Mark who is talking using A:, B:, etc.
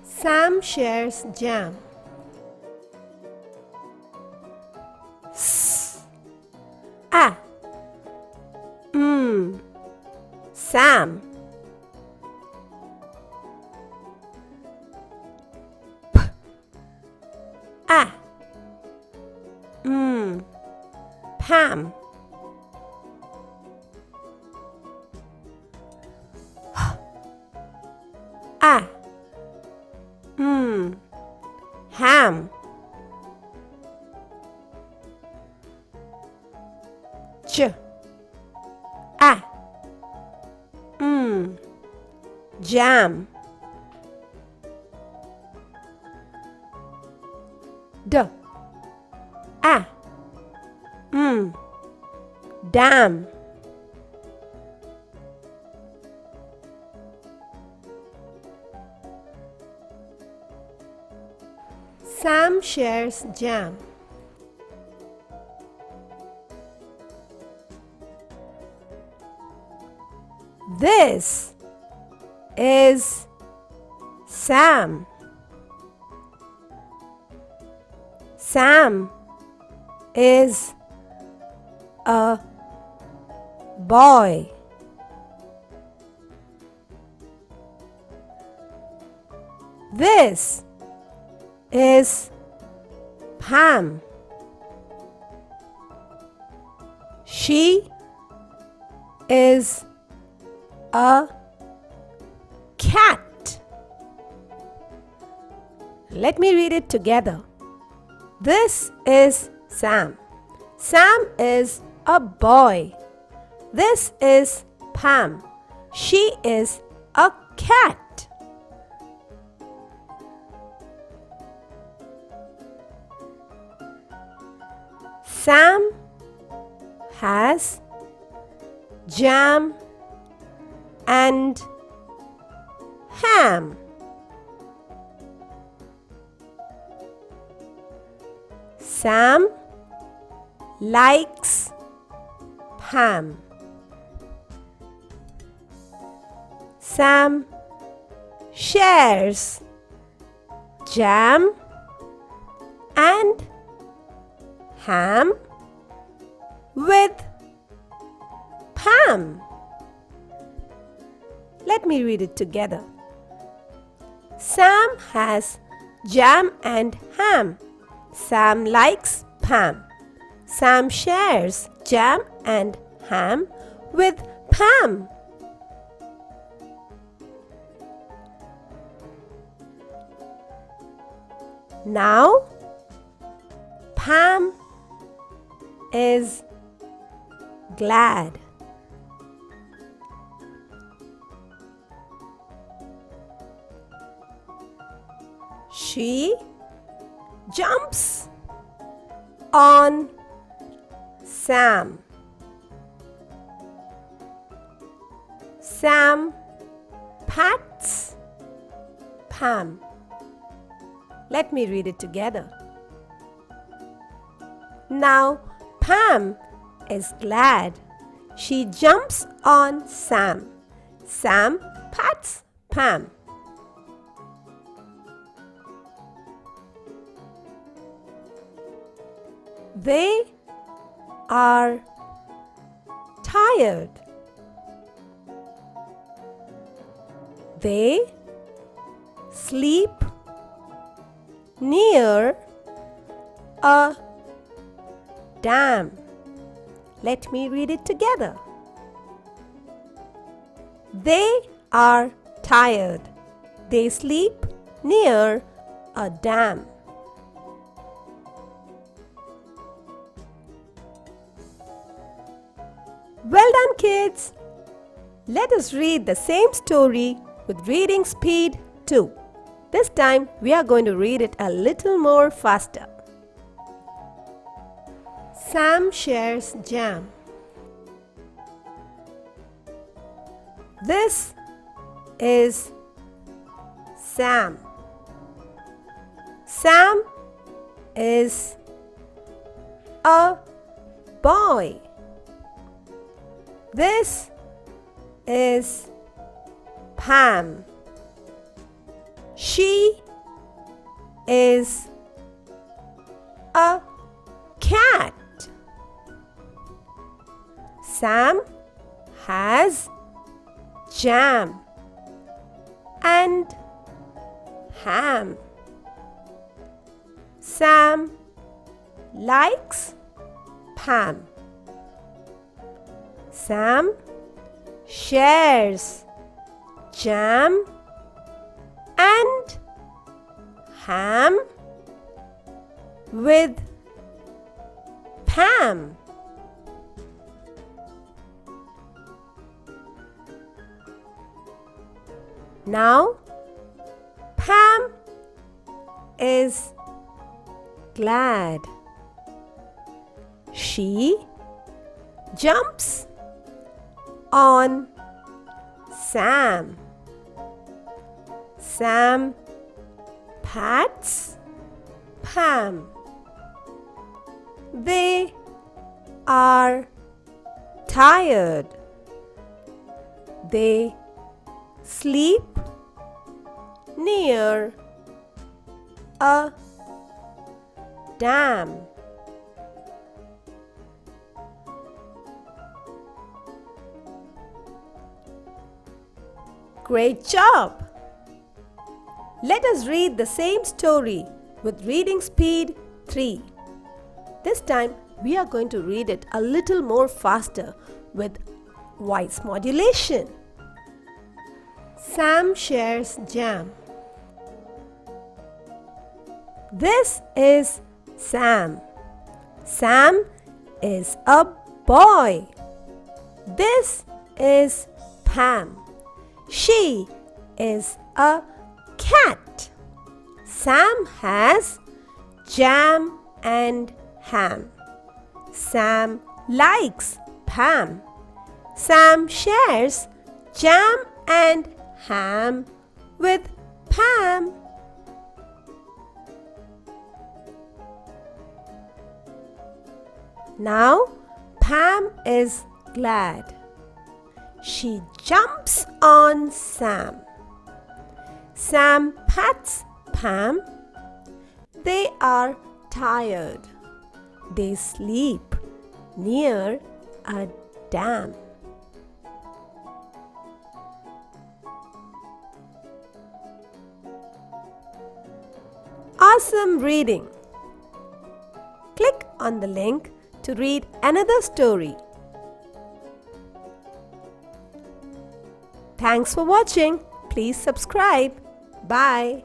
A: Sam shares jam. S A Sam. P A Pam. A ham. J A jam. D A dam. Sam shares jam. This is Sam. Sam is a boy. This is Pam. She is a cat. Let me read it together. This is Sam. Sam is a boy. This is Pam. She is a cat. Sam has jam and ham. Sam likes Pam. Sam shares jam and ham with Pam. Let me read it together. Sam has jam and ham. Sam likes Pam. Sam shares jam and ham with Pam. Now, Pam is glad. She jumps on Sam. Sam pats Pam. Let me read it together. Now, Pam is glad. She jumps on Sam. Sam pats Pam. They are tired. They sleep near a dam. Let me read it together. They are tired. They sleep near a dam. Well done, kids! Let us read the same story with reading speed 2. This time we are going to read it a little more faster. Sam shares jam. This is Sam. Sam is a boy. This is Pam. She is a cat. Sam has jam and ham. Sam likes Pam. Sam shares jam and ham with Pam. Now, Pam is glad. She jumps on Sam. Sam pats Pam. They are tired. They sleep near a dam. Great job! Let us read the same story with reading speed 3. This time we are going to read it a little more faster with voice modulation. Sam shares jam. This is Sam. Sam is a boy. This is Pam. She is a cat. Sam has jam and ham. Sam likes Pam. Sam shares jam and ham with Pam. Now Pam is glad. She jumps on Sam. Sam pats Pam. They are tired. They sleep near a dam. Awesome reading! Click on the link to read another story. Thanks for watching. Please subscribe. Bye.